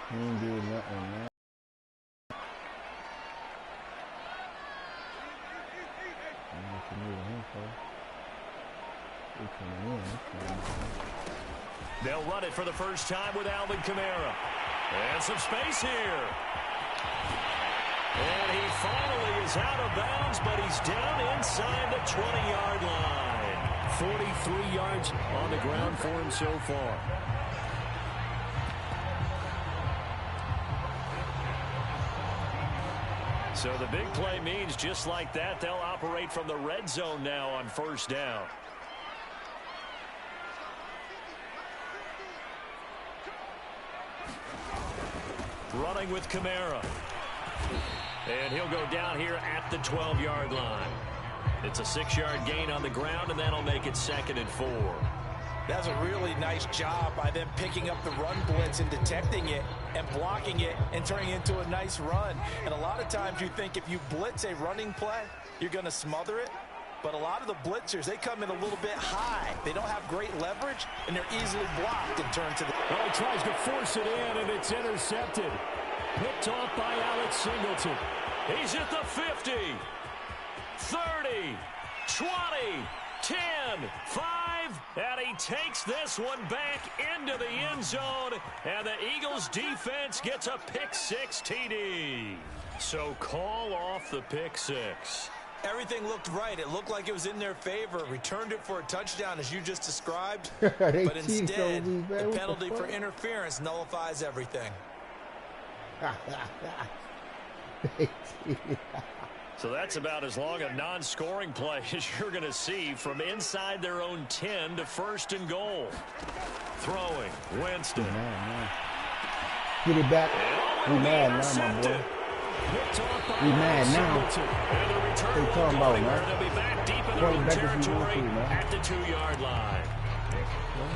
He ain't doing nothing, man. They'll run it for the first time with Alvin Kamara. And some space here. And he finally is out of bounds, but he's down inside the 20-yard line. 43 yards on the ground for him so far. So the big play means just like that, they'll operate from the red zone now on first down. Running with Kamara. And he'll go down here at the 12-yard line. It's a 6-yard gain on the ground, and that'll make it 2nd and 4. That's a really nice job by them picking up the run blitz and detecting it and blocking it and turning it into a nice run. And a lot of times you think if you blitz a running play, you're going to smother it. But a lot of the blitzers, they come in a little bit high. They don't have great leverage, and they're easily blocked and turned to the... Well, he tries to force it in, and it's intercepted. Picked off by Alex Singleton. He's at the 50, 30, 20, 10, 5, and he takes this one back into the end zone, and the Eagles defense gets a pick-6 TD. So call off the pick-6. Everything looked right. It looked like it was in their favor. Returned it for a touchdown, as you just described. But instead, the penalty for interference nullifies everything. So that's about as long a non-scoring play as you're going to see from inside their own 10 to 1st and goal. Throwing, Winston. Get it back. We mad now, my boy. We mad now. What are you talking about, man? They'll be back deep in their own territory at the 2-yard line.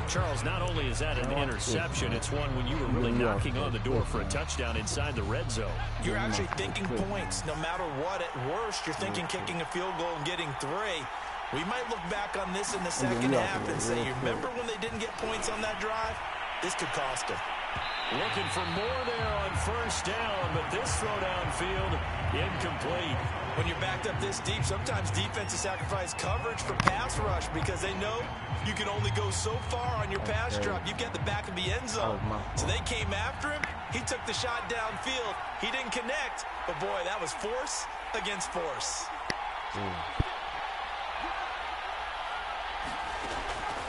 Charles, not only is that an interception, it's one when you were really knocking on the door for a touchdown inside the red zone. You're actually thinking points. No matter what, at worst, you're thinking kicking a field goal and getting 3. We might look back on this in the second half and say, you remember when they didn't get points on that drive? This could cost them. Looking for more there on first down, but this throw downfield incomplete. When you're backed up this deep, sometimes defenses sacrifice coverage for pass rush because they know you can only go so far on your pass drop. You get the back of the end zone. So they came after him. He took the shot downfield. He didn't connect, but boy, that was force against force.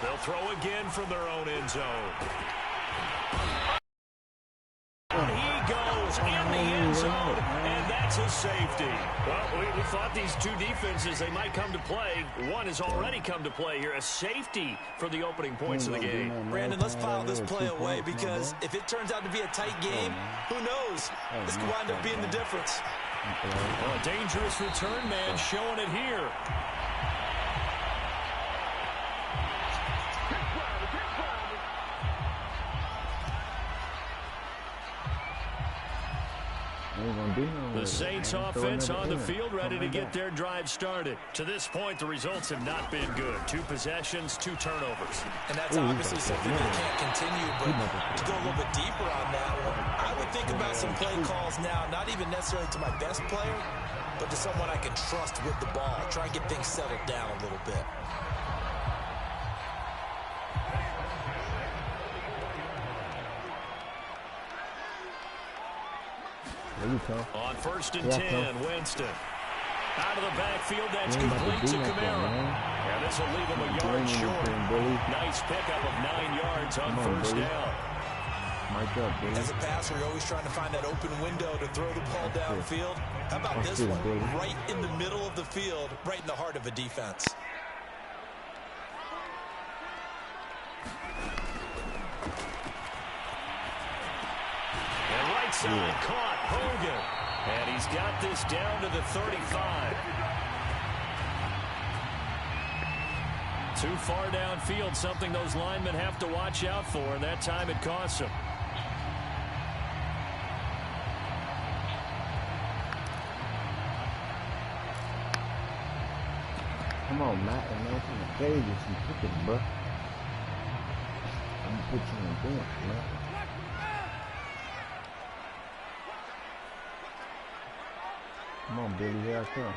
They'll throw again from their own end zone. He goes in the end zone, and that's a safety. Well, we thought these two defenses, they might come to play. One has already come to play here, a safety for the opening points of the game. Brandon, let's file this play away because if it turns out to be a tight game, who knows? This could wind up being the difference. Well, a dangerous return man showing it here. The Saints offense on the field, ready to get their drive started. To this point, the results have not been good. 2 possessions, 2 turnovers. And that's obviously something they can't continue, but to go a little bit deeper on that one, I would think about some play calls now, not even necessarily to my best player, but to someone I can trust with the ball. Try and get things settled down a little bit. On 1st and 10, Winston. Out of the backfield, that's complete to Kamara. And this will leave him a yard short. Nice pickup of 9 yards on first down. As a passer, you're always trying to find that open window to throw the ball downfield. How about this one? Right in the middle of the field, right in the heart of a defense. And right side caught Hogan. And he's got this down to the 35. Too far downfield, something those linemen have to watch out for, and that time it costs them. Come on, Matt, and man, from the cage and some cooking, bro. I'm gonna put you on the bench, man. Come on, Billy, here I come.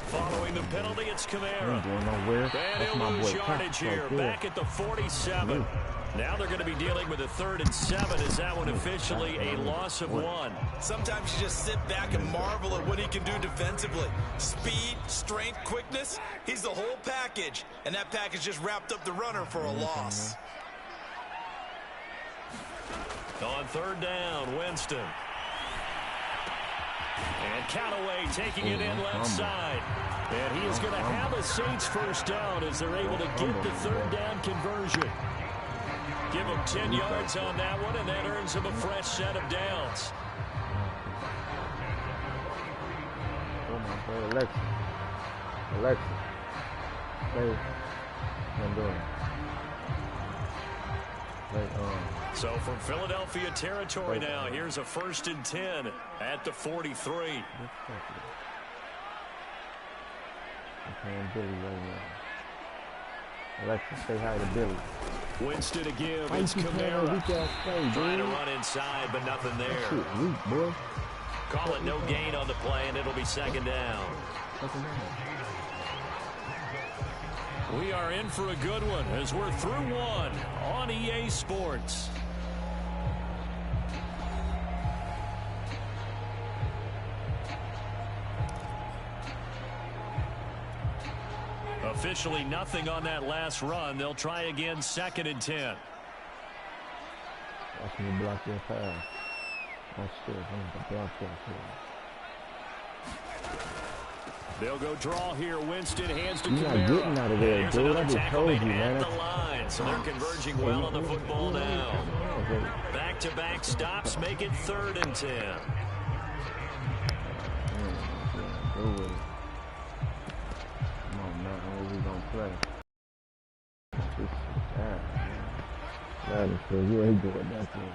Following the penalty, it's Kamara. Ain't going nowhere. And he'll lose yardage here, back at the 47. Now they're going to be dealing with a 3rd and 7. Is that one officially a loss of 1? Sometimes you just sit back and marvel at what he can do defensively. Speed, strength, quickness, he's the whole package. And that package just wrapped up the runner for a loss. On 3rd down, Winston. And Callaway taking it in left side. And he is going to have a Saints first down as they're able to get the 3rd down conversion. Give him 10 yards on that one, and that earns him a fresh set of downs. Oh my God, Alexa. Play. I'm doing it. So from Philadelphia territory now, here's a 1st and 10 at the 43. I'm playing Billy right now. Alexa, say hi to Billy. Winston again. It's Kamara. Trying to run inside, but nothing there. Weak, boy. Call it no gain on the play, and it'll be 2nd down. We are in for a good one as we're through 1 on EA Sports. Officially nothing on that last run. They'll try again 2nd and 10. Watch me block that pass. Watch this. I'm going to block that pass. They'll go draw here. Winston hands to Kamara. You're not getting out of there, Here's dude. another I just tackle told you, made man. at the line, so they're converging well on the football now. Back-to-back stops make it 3rd and 10. Go with it. Come on, man. What we going to play? Madden, so you ain't doing nothing.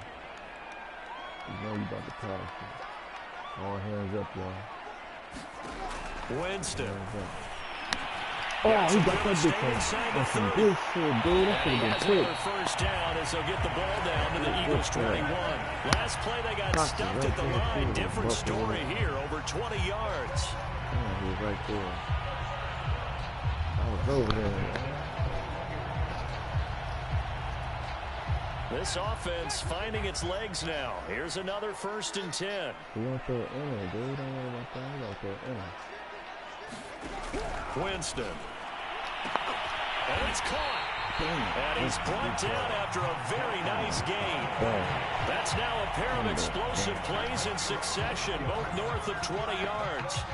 You know you about to pass it. All hands up, y'all. Winston. Oh, he got that big one. That's some good shit, dude. That should have been quick. First down as they'll get the ball down to the Eagles 21. Last play they got stuffed at the line. Different story here, over 20 yards. Yeah, he was right there. I was over there. This offense finding its legs now. Here's another 1st and 10. He went to the inner, dude. Don't worry about that. He went to the inner. Winston. And it's caught. And he's brought down after a very nice gain. That's now a pair of explosive plays in succession, both north of 20 yards.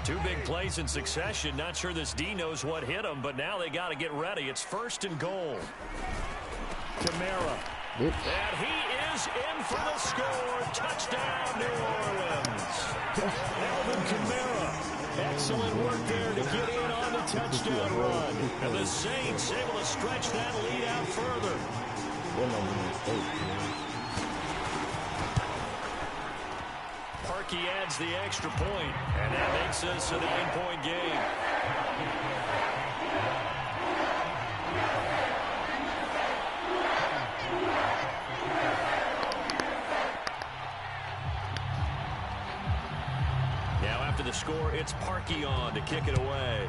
Two big plays in succession. Not sure this D knows what hit him, but now they got to get ready. It's 1st and goal. Kamara. And he is in for the score. Touchdown, New Orleans. Alvin Kamara. Excellent work there to get in on the touchdown run. And the Saints able to stretch that lead out further. Parkey adds the extra point, and that makes this a 9-point game. Now after the score, it's Parkey on to kick it away.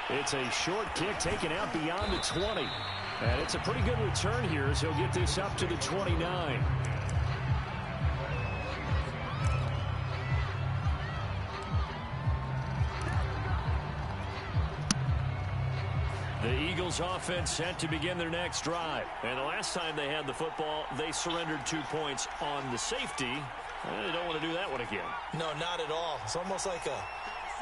It's a short kick taken out beyond the 20. And it's a pretty good return here as he'll get this up to the 29. The Eagles offense set to begin their next drive. And the last time they had the football, they surrendered 2 points on the safety. They don't want to do that one again. No, not at all. It's almost like a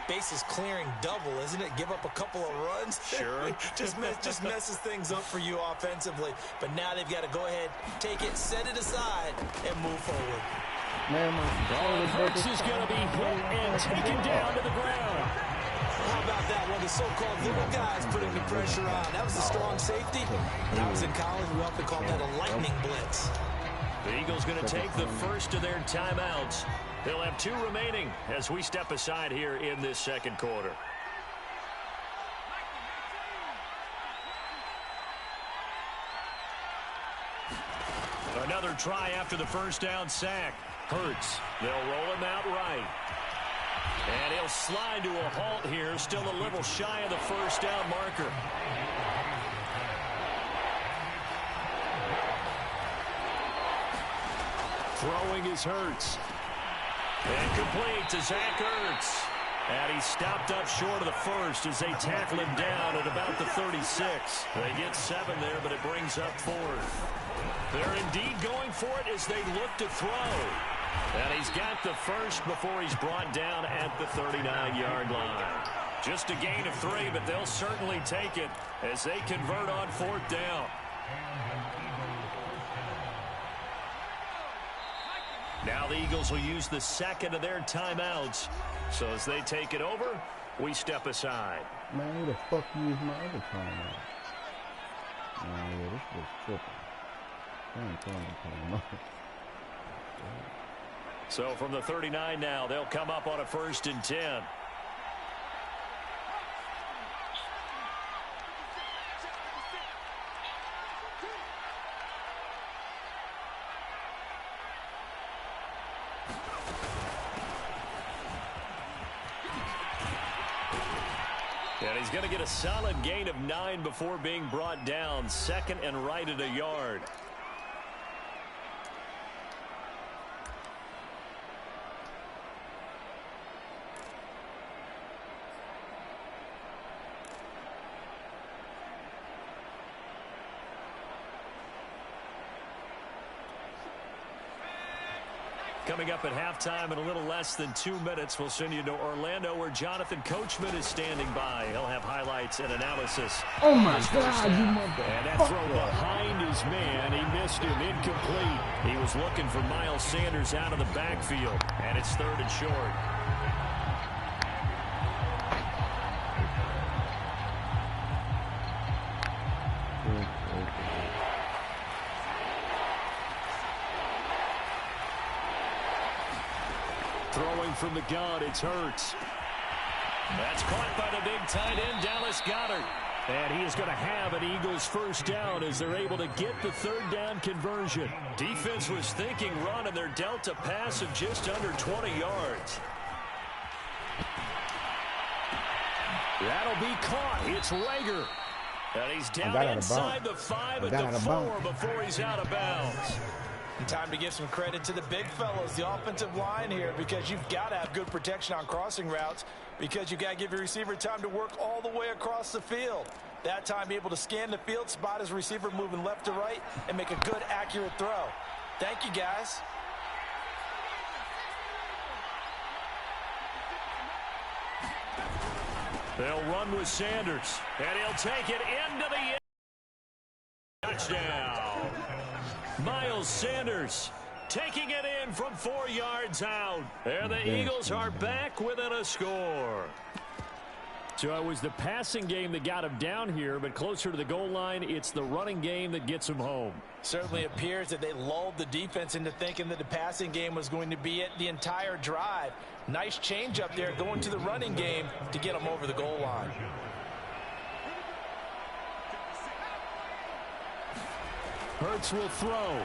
bases clearing double, isn't it? Give up a couple of runs. Sure. just messes things up for you offensively. But now they've got to go ahead, take it, set it aside, and move forward. Man, Hurts is going to be hit and taken down to the ground. How about that? One of the so-called little guys putting the pressure on. That was a strong safety. When I was in college, we often called that a lightning blitz. The Eagles going to take the first of their timeouts. They'll have 2 remaining as we step aside here in this second quarter. Another try after the first down sack. Hurts. They'll roll him out right. And he'll slide to a halt here, still a little shy of the first down marker. Throwing is Hurts. And complete to Zach Ertz. And he's stopped up short of the first as they tackle him down at about the 36. They get 7 there, but it brings up 4th. They're indeed going for it as they look to throw. And he's got the first before he's brought down at the 39-yard line. Just a gain of 3, but they'll certainly take it as they convert on 4th down. Now the Eagles will use the second of their timeouts. So as they take it over, we step aside. Man, who the fuck used my other timeout? Man, yeah, this was tripping. So from the 39 now, they'll come up on a 1st and 10. And he's going to get a solid gain of 9 before being brought down. 2nd and right at a yard. Coming up at halftime in a little less than 2 minutes, we'll send you to Orlando where Jonathan Coachman is standing by. He'll have highlights and analysis. Oh, my God, you mother. And that throw behind his man, he missed him, incomplete. He was looking for Miles Sanders out of the backfield, and it's 3rd and short. Throwing from the gun, it's Hurts. That's caught by the big tight end, Dallas Goedert. And he is going to have an Eagles first down as they're able to get the 3rd down conversion. Defense was thinking run, and they're dealt a pass of just under 20 yards. That'll be caught. It's Rager. And he's down inside the 5 at the 4 before he's out of bounds. And time to give some credit to the big fellows, the offensive line here, because you've got to have good protection on crossing routes, because you've got to give your receiver time to work all the way across the field. That time, be able to scan the field, spot his receiver moving left to right, and make a good, accurate throw. Thank you, guys. They'll run with Sanders, and he'll take it into the end. Touchdown. Miles Sanders taking it in from 4 yards out. And the Eagles are back within a score. So it was the passing game that got him down here, but closer to the goal line, it's the running game that gets him home. Certainly appears that they lulled the defense into thinking that the passing game was going to be it the entire drive. Nice change up there going to the running game to get them over the goal line. Hurts will throw.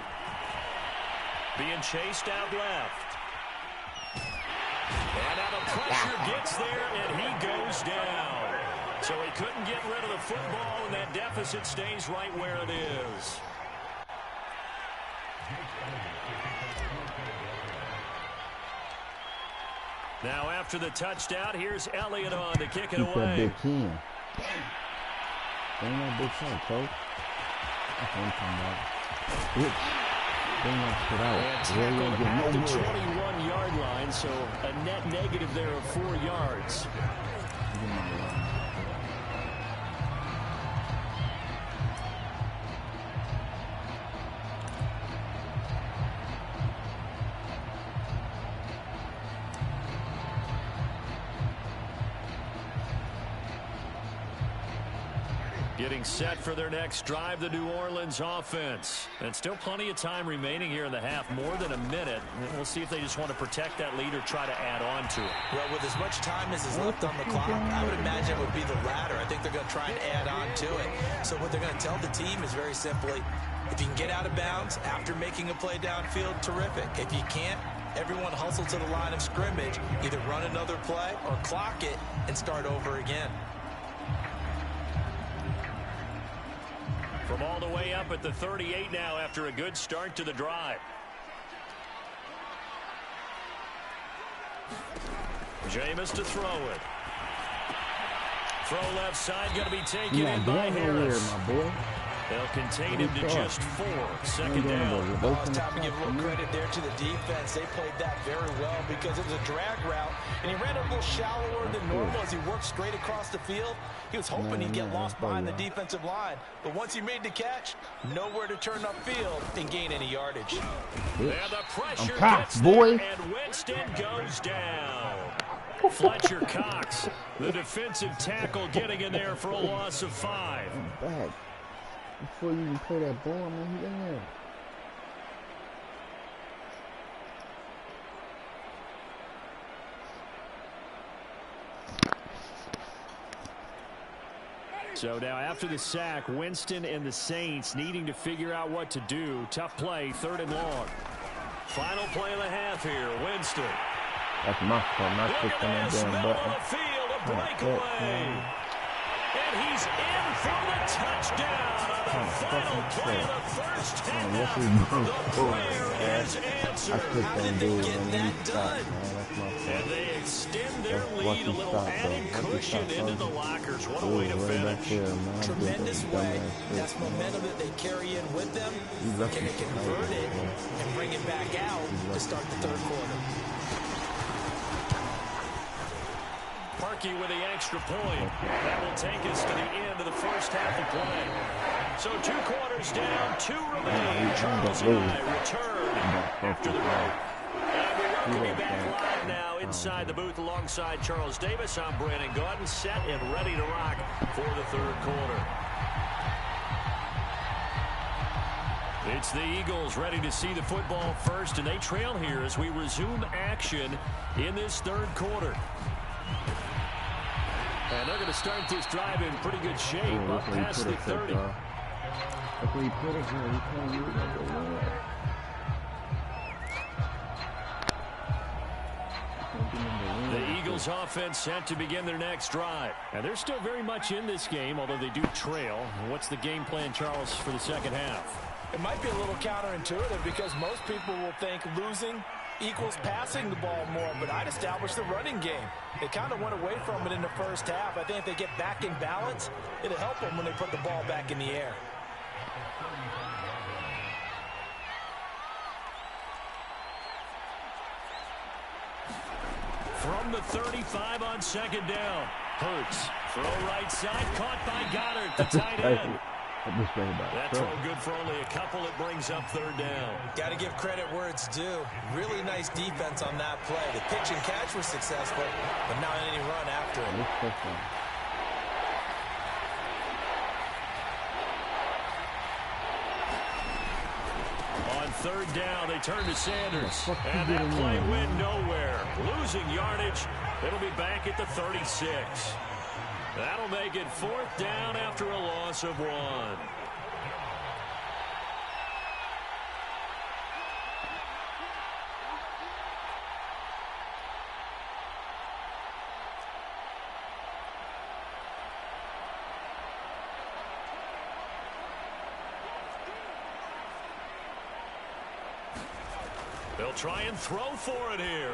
Being chased out left. And now the pressure gets there, and he goes down. So he couldn't get rid of the football, and that deficit stays right where it is. Now after the touchdown, here's Elliott on to kick it away. That big 10. Ain't no big son, coach. That's what I'm talking about. Which, tackled at the 21-yard line, so a net negative there of 4 yards. Getting set for their next drive, the New Orleans offense. And still plenty of time remaining here in the half, more than a minute. We'll see if they just want to protect that lead or try to add on to it. Well, with as much time as is left on the clock, I would imagine it would be the latter. I think they're going to try and add on to it. So what they're going to tell the team is very simply, if you can get out of bounds after making a play downfield, terrific. If you can't, everyone hustle to the line of scrimmage, either run another play or clock it and start over again. From all the way up at the 38 now after a good start to the drive. Jameis to throw it. Throw left side, going to be taken in by Harris. My boy. They'll contain him to just 4. Second down. Well, it's time to give a little credit there to the defense. They played that very well because it was a drag route, and he ran a little shallower than normal as he worked straight across the field. He was hoping he'd get lost behind the defensive line, but once he made the catch, nowhere to turn upfield and gain any yardage. And the pressure Cox, gets boy. there, and Winston goes down. Fletcher Cox, the defensive tackle, getting in there for a loss of 5. Back. Before you even play that ball, man, he in there. So now after the sack, Winston and the Saints needing to figure out what to do. Tough play, 3rd and long. Final play of the half here, Winston. That's my fault, not fixing that damn Middle of button. the field, a breakaway. And he's in for the touchdown on the final play of the first half. The prayer is answered. How did they get that done? And they extend their lead, a little added cushion into the lockers. What a way to finish. Tremendous way. That's momentum that they carry in with them. Can they convert it and bring it back out to start the 3rd quarter? Parkey with the extra point. That will take us to the end of the first half of play. So 2 quarters down, 2 remain. Charles and I return after the break. And we're back live now inside the booth alongside Charles Davis. I'm Brandon Gordon, set and ready to rock for the 3rd quarter. It's the Eagles ready to see the football first, and they trail here as we resume action in this 3rd quarter. And they're going to start this drive in pretty good shape, up past the 30. That's where he put it here. He can't use it. The Eagles offense set to begin their next drive. And they're still very much in this game, although they do trail. What's the game plan, Charles, for the second half? It might be a little counterintuitive because most people will think losing equals passing the ball more, but I'd establish the running game. They kind of went away from it in the first half. I think if they get back in balance, it'll help them when they put the ball back in the air. From the 35 on 2nd down. Hurtz, throw right side, caught by Goddard, the tight end. That throw good for only a couple. It brings up 3rd down. Got to give credit where it's due. Really nice defense on that play. The pitch and catch was successful, but not any run after it. On 3rd down, they turn to Sanders. And that play went nowhere. Losing yardage. It'll be back at the 36. That'll make it 4th down after a loss of 1. They'll try and throw for it here.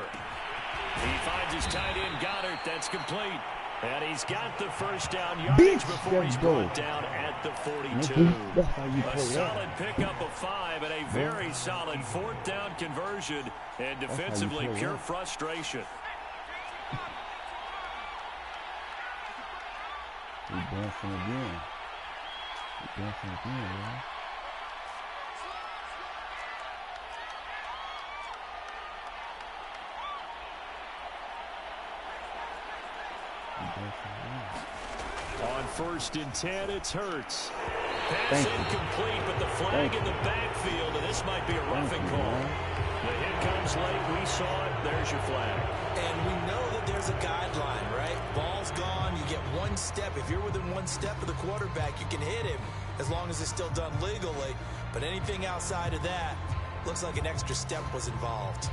He finds his tight end, Goddard. That's complete. And he's got the first down yardage before he's brought down at the 42. A solid pickup of 5 and a very solid 4th down conversion. And defensively, pure frustration. He's dancing again. He's dancing again, man. On 1st and 10, it's Hurts. Pass incomplete, but the flag in the backfield, and this might be a roughing call. The hit comes late. We saw it. There's your flag. And we know that there's a guideline, right? Ball's gone. You get one step. If you're within one step of the quarterback, you can hit him as long as it's still done legally. But anything outside of that, looks like an extra step was involved.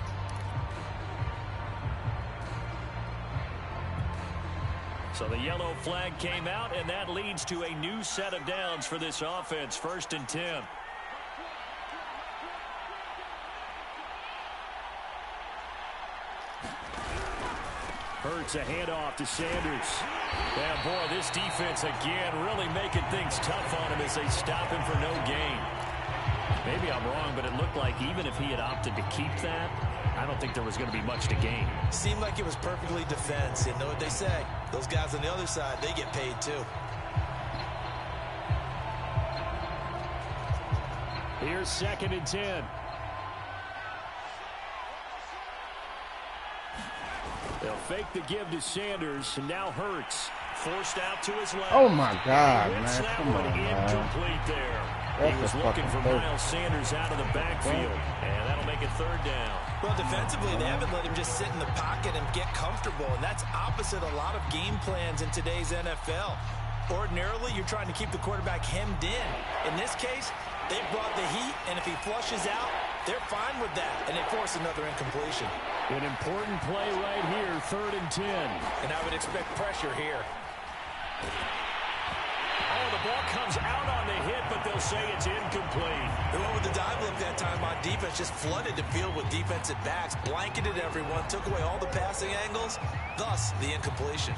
So the yellow flag came out, and that leads to a new set of downs for this offense. 1st and 10. Hurts a handoff to Sanders. Yeah, boy, this defense again really making things tough on him as they stop him for no gain. Maybe I'm wrong, but it looked like even if he had opted to keep that, I don't think there was going to be much to gain. Seemed like it was perfectly defense. You know what they say? Those guys on the other side, they get paid too. Here's 2nd and 10. They'll fake the give to Sanders, and now Hurts forced out to his left. Oh my God, man! Come on, incomplete there. He was looking for Miles Sanders out of the backfield, and that'll make it 3rd down. Well, defensively, they haven't let him just sit in the pocket and get comfortable, and that's opposite a lot of game plans in today's NFL. Ordinarily, you're trying to keep the quarterback hemmed in. In this case, they brought the heat, and if he flushes out, they're fine with that, and they force another incompletion. An important play right here, 3rd and 10. And I would expect pressure here. Oh, the ball comes out on the hit, but they'll say it's incomplete. They went with the dive look that time on defense, just flooded the field with defensive backs, blanketed everyone, took away all the passing angles, thus the incompletion.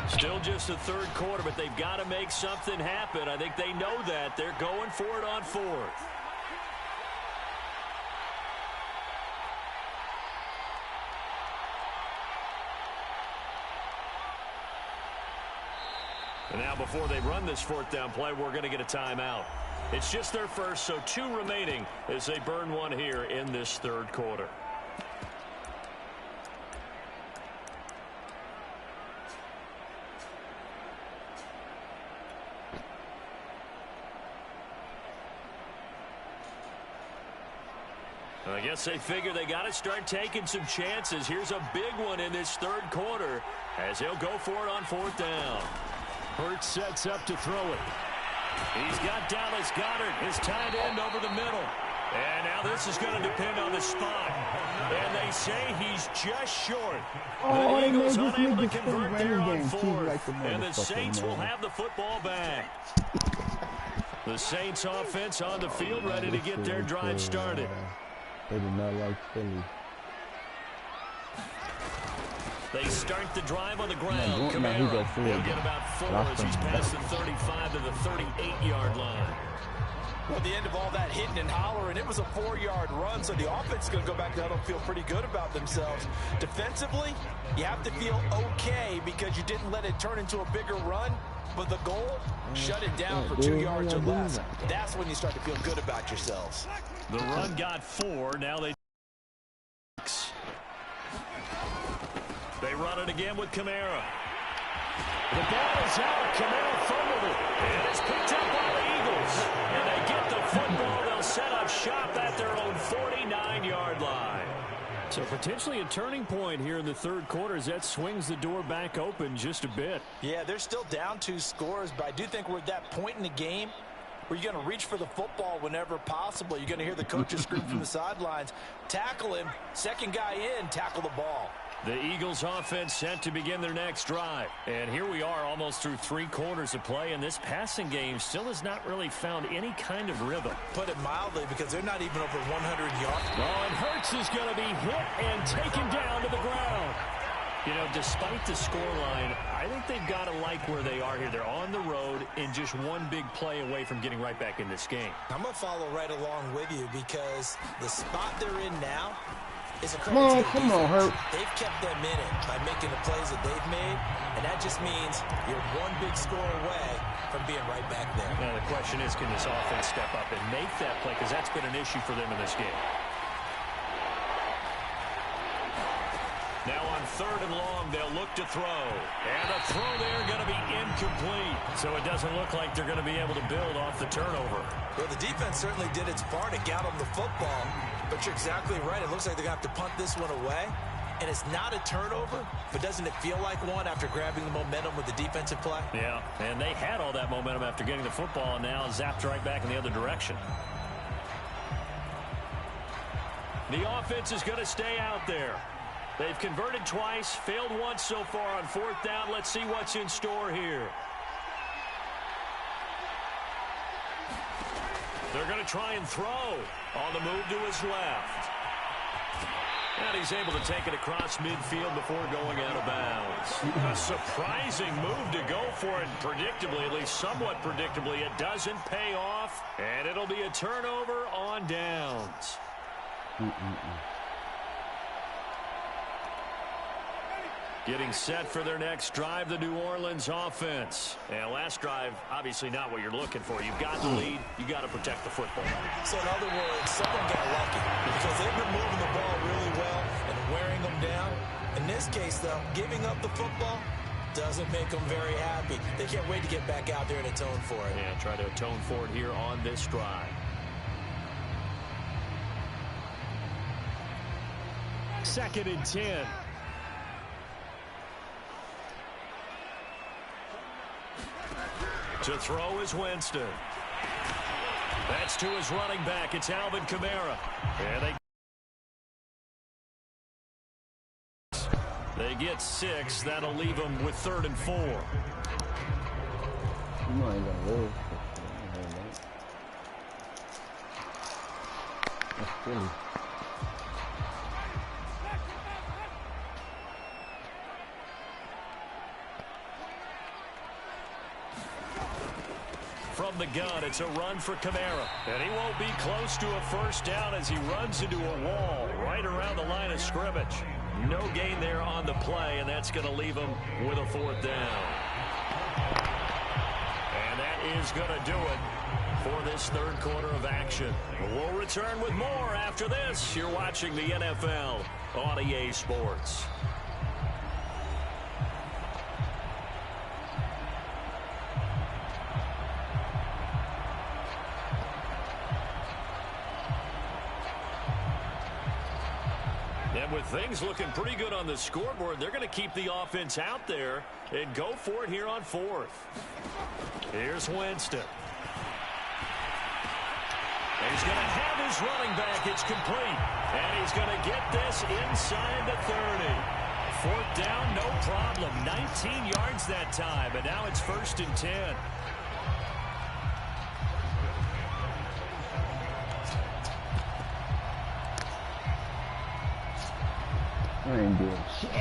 Still just the 3rd quarter, but they've got to make something happen. I think they know that. They're going for it on 4th. And now before they run this 4th down play, we're going to get a timeout. It's just their first, so 2 remaining as they burn one here in this 3rd quarter. I guess they figure they got to start taking some chances. Here's a big one in this 3rd quarter as he'll go for it on 4th down. Hurts sets up to throw it. He's got Dallas Goedert, his tight end, over the middle. And now this is going to depend on the spot. And they say he's just short. Oh, the Eagles man, unable to this convert there on game 4th. like And the Saints will have the football back. The Saints offense on the field ready to get their drive started. They do not like Philly. They start the drive on the ground. Kamara, he'll get about 4 as he's past the 35 to the 38-yard line. Well, at the end of all that hitting and hollering, it was a 4-yard run, so the offense is going to go back to huddle and feel pretty good about themselves. Defensively, you have to feel okay because you didn't let it turn into a bigger run, but the goal, shut it down for 2 yards or less. That's when you start to feel good about yourselves. The run got 4. Now they run it again with Kamara. The ball is out. Kamara fumbled it. And it's picked up by the Eagles. And they get the football. They'll set up shop at their own 49-yard line. So potentially a turning point here in the 3rd quarter as that swings the door back open just a bit. Yeah, they're still down 2 scores, but I do think we're at that point in the game where you're going to reach for the football whenever possible. You're going to hear the coaches scream from the sidelines. Tackle him. Second guy in, tackle the ball. The Eagles offense set to begin their next drive. And here we are almost through 3 quarters of play, and this passing game still has not really found any kind of rhythm. Put it mildly, because they're not even over 100 yards. Oh, and Hurts is going to be hit and taken down to the ground. You know, despite the scoreline, I think they've got to like where they are here. They're on the road and just one big play away from getting right back in this game. I'm going to follow right along with you because the spot they're in now, is a Come credit to their on, defense. Hurt. They've kept them in it by making the plays that they've made, and that just means you're one big score away from being right back there. Now the question is, can this offense step up and make that play? Because that's been an issue for them in this game. Now on 3rd and long, they'll look to throw. And the throw there going to be incomplete. So it doesn't look like they're going to be able to build off the turnover. Well, the defense certainly did its part to get them the football. But you're exactly right. It looks like they're going to have to punt this one away. And it's not a turnover, but doesn't it feel like one after grabbing the momentum with the defensive play? Yeah, and they had all that momentum after getting the football, and now zapped right back in the other direction. The offense is going to stay out there. They've converted twice, failed once so far on 4th down. Let's see what's in store here. They're going to try and throw on the move to his left. And he's able to take it across midfield before going out of bounds. A surprising move to go for it. Predictably, at least somewhat predictably, it doesn't pay off. And it'll be a turnover on downs. Getting set for their next drive, the New Orleans offense. And last drive, obviously not what you're looking for. You've got the lead. You've got to protect the football. So in other words, someone got lucky because they've been moving the ball really well and wearing them down. In this case, though, giving up the football doesn't make them very happy. They can't wait to get back out there and atone for it. Yeah, try to atone for it here on this drive. Second and 10. To throw is Winston. That's to his running back. It's Alvin Kamara. And they get 6. That'll leave them with 3rd and 4. You know I ain't gonna lose. That's silly. From the gun, it's a run for Kamara. And he won't be close to a first down as he runs into a wall right around the line of scrimmage. No gain there on the play, and that's going to leave him with a 4th down. And that is going to do it for this 3rd quarter of action. We'll return with more after this. You're watching the NFL on EA Sports. With things looking pretty good on the scoreboard, they're going to keep the offense out there and go for it here on 4th. Here's Winston. And he's going to have his running back. It's complete. And he's going to get this inside the 30. 4th down, no problem. 19 yards that time, and now it's 1st and 10. I ain't doing shit.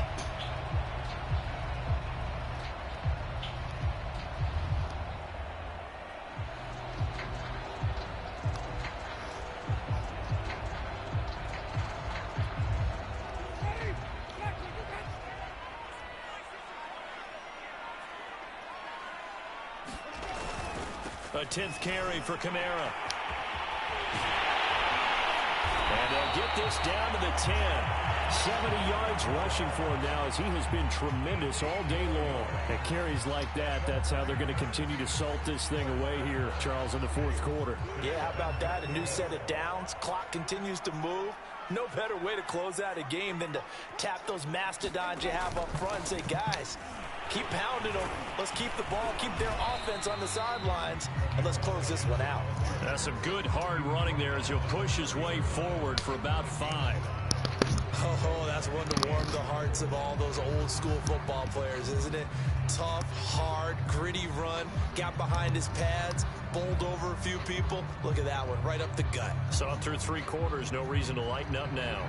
A 10th carry for Kamara. And they'll get this down to the 10. 70 yards rushing for him now as he has been tremendous all day long. At carries like that, that's how they're going to continue to salt this thing away here, Charles, in the 4th quarter. Yeah, how about that? A new set of downs. Clock continues to move. No better way to close out a game than to tap those mastodons you have up front and say, guys, keep pounding them. Let's keep the ball, keep their offense on the sidelines, and let's close this one out. That's some good hard running there as he'll push his way forward for about 5. Oh, that's one to warm the hearts of all those old school football players, isn't it? Tough, hard, gritty run, got behind his pads, bowled over a few people. Look at that one, right up the gut. Saw through 3 quarters, no reason to lighten up now.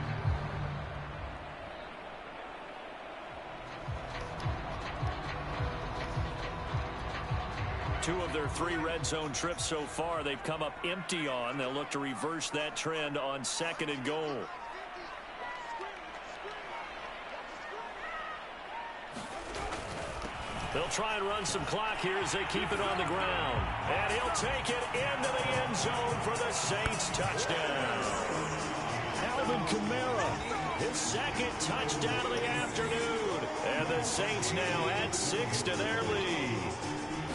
Two of their 3 red zone trips so far, they've come up empty on. They'll look to reverse that trend on 2nd and goal. They'll try and run some clock here as they keep it on the ground. And he'll take it into the end zone for the Saints touchdown. Alvin Kamara, his second touchdown of the afternoon. And the Saints now add 6 to their lead.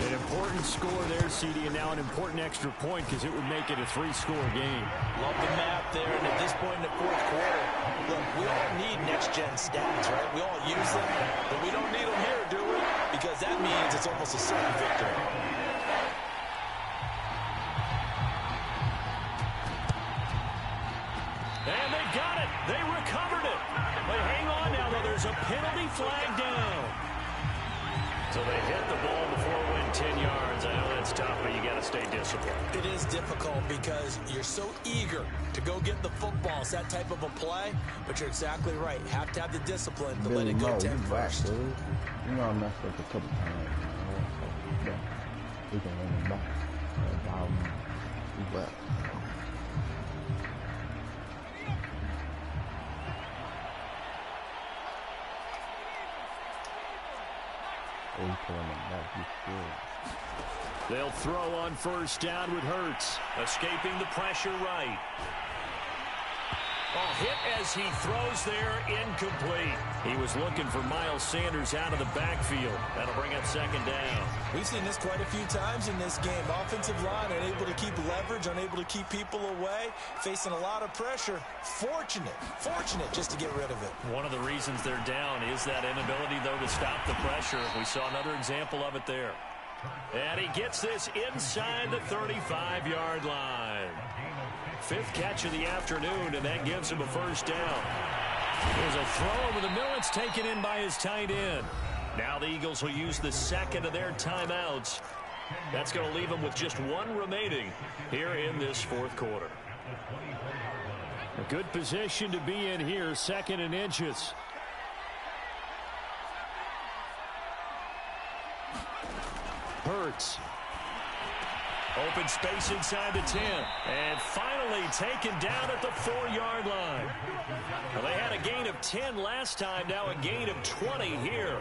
An important score there, CD, and now an important extra point because it would make it a 3-score game. Love the map there, and at this point in the fourth quarter, look, we all need next-gen stats, right? We all use them, but we don't need them here, do we? Because that means it's almost a certain victory. And they got it. They recovered it. But hang on now, though. There's a penalty flag down. So they hit the ball before it went 10 yards. I know that's tough, but you got to stay disciplined. It is difficult because you're so eager to go get the football. It's that type of a play, but you're exactly right. You have to have the discipline to let it go 10 first. You know I messed up a couple times. So, yeah, we can run it back. But they'll throw on first down with Hurts. Escaping the pressure right. A hit as he throws there, incomplete. He was looking for Miles Sanders out of the backfield. That'll bring up second down. We've seen this quite a few times in this game. Offensive line unable to keep leverage, unable to keep people away, facing a lot of pressure. Fortunate just to get rid of it. One of the reasons they're down is that inability, though, to stop the pressure. We saw another example of it there. And he gets this inside the 35-yard line. 5th catch of the afternoon, and that gives him a first down. There's a throw over the middle. It's taken in by his tight end. Now the Eagles will use the second of their timeouts. That's going to leave them with just 1 remaining here in this fourth quarter. A good position to be in here, 2nd and inches. Hurts. Open space inside the 10. And finally taken down at the 4-yard line. Well, they had a gain of 10 last time. Now a gain of 20 here.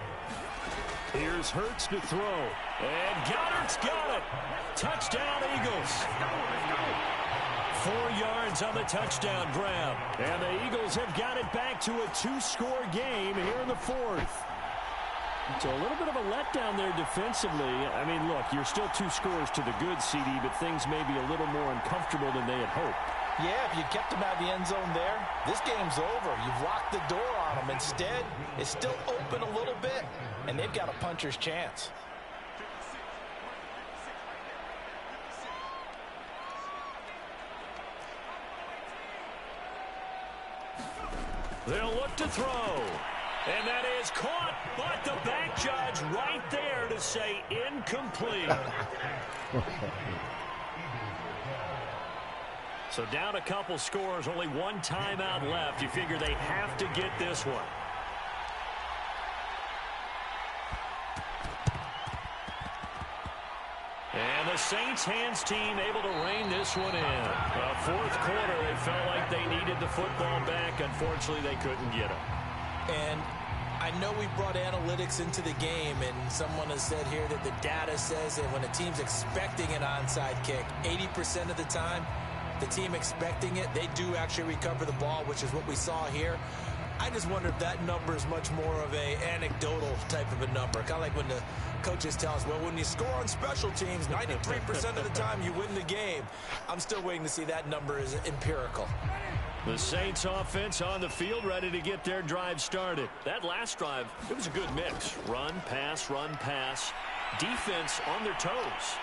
Here's Hurts to throw. And Goddard's got it. Touchdown, Eagles. 4 yards on the touchdown grab. And the Eagles have got it back to a 2-score game here in the 4th. So a little bit of a letdown there defensively. I mean, look, you're still 2 scores to the good, CD, but things may be a little more uncomfortable than they had hoped. Yeah, if you kept them out of the end zone there, this game's over. You've locked the door on them. Instead, it's still open a little bit, and they've got a puncher's chance. They'll look to throw. And that is caught, but the back judge right there to say incomplete. So down a couple scores, only 1 timeout left. You figure they have to get this one. And the Saints hands team able to rein this one in. Fourth quarter, they felt like they needed the football back. Unfortunately, they couldn't get it. And I know we brought analytics into the game, and someone has said here that the data says that when a team's expecting an onside kick, 80% of the time, the team expecting it, they do actually recover the ball, which is what we saw here. I just wonder if that number is much more of a anecdotal type of a number. Kind of like when the coaches tell us, well, when you score on special teams, 93% of the time you win the game. I'm still waiting to see that number is empirical. The Saints offense on the field ready to get their drive started. That last drive, it was a good mix. Run, pass, defense on their toes.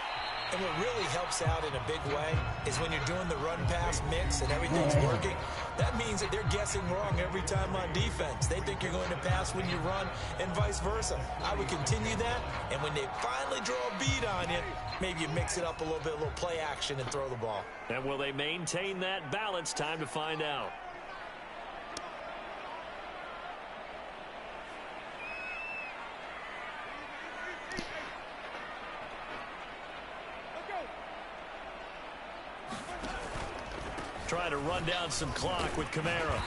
And what really helps out in a big way is when you're doing the run-pass mix and everything's working, that means that they're guessing wrong every time on defense. They think you're going to pass when you run and vice versa. I would continue that, and when they finally draw a bead on you, maybe you mix it up a little bit, a little play action and throw the ball. And will they maintain that balance? Time to find out. Trying to run down some clock with Kamara.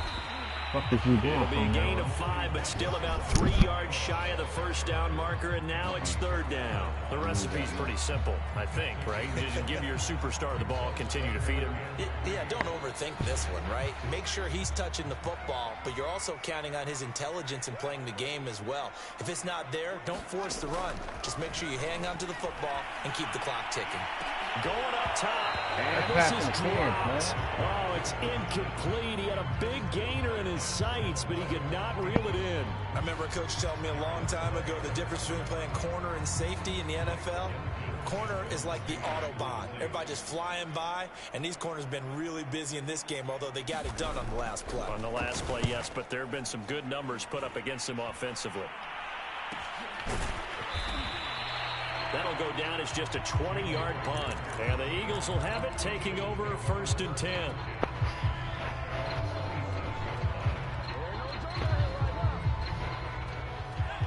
Fuck is he doing? It'll be a gain of 5, but still about 3 yards shy of the first down marker, and now it's third down. The recipe's pretty simple, I think, right? Just give your superstar the ball, continue to feed him. Yeah, don't overthink this one, right? Make sure he's touching the football, but you're also counting on his intelligence in playing the game as well. If it's not there, don't force the run. Just make sure you hang on to the football and keep the clock ticking. Going up top. And this is dropped. Oh, it's incomplete. He had a big gainer in his sights, but he could not reel it in. I remember a coach telling me a long time ago the difference between playing corner and safety in the NFL. Corner is like the Autobahn. Everybody just flying by, and these corners have been really busy in this game, although they got it done on the last play. On the last play, yes, but there have been some good numbers put up against him offensively. That'll go down as just a 20-yard punt. And the Eagles will have it, taking over 1st and 10.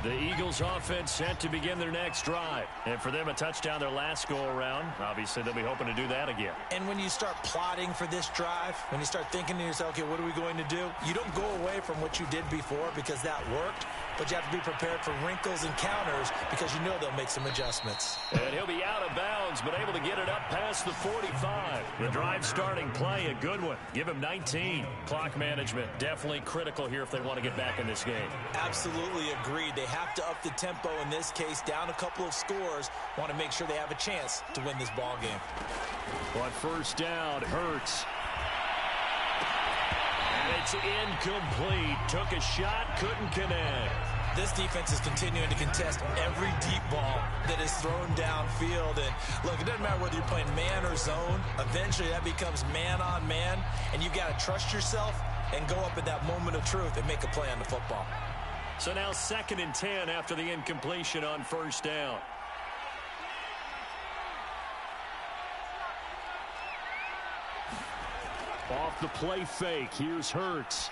The Eagles offense set to begin their next drive. And for them, a touchdown their last go-around. Obviously, they'll be hoping to do that again. And when you start plotting for this drive, when you start thinking to yourself, okay, what are we going to do? You don't go away from what you did before because that worked, but you have to be prepared for wrinkles and counters because you know they'll make some adjustments. And he'll be out of bounds, but able to get it up past the 45. The drive starting play, a good one. Give him 19. Clock management, definitely critical here if they want to get back in this game. Absolutely agreed. They have to up the tempo in this case, down a couple of scores. Want to make sure they have a chance to win this ball game. But first down, Hurts. And it's incomplete. Took a shot, couldn't connect. This defense is continuing to contest every deep ball that is thrown downfield. And look, it doesn't matter whether you're playing man or zone. Eventually that becomes man on man, and you got to trust yourself and go up at that moment of truth and make a play on the football. So now 2nd and 10 after the incompletion on first down. Off the play fake, here's Hurts.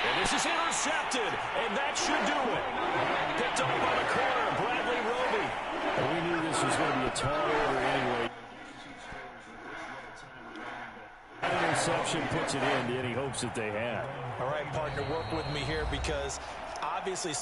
And this is intercepted, and that should do it. Picked up by the corner, Bradley Roby. Well, we knew this was going to be a tall order anyway. That interception puts it in to any hopes that they had. All right, partner, work with me here because obviously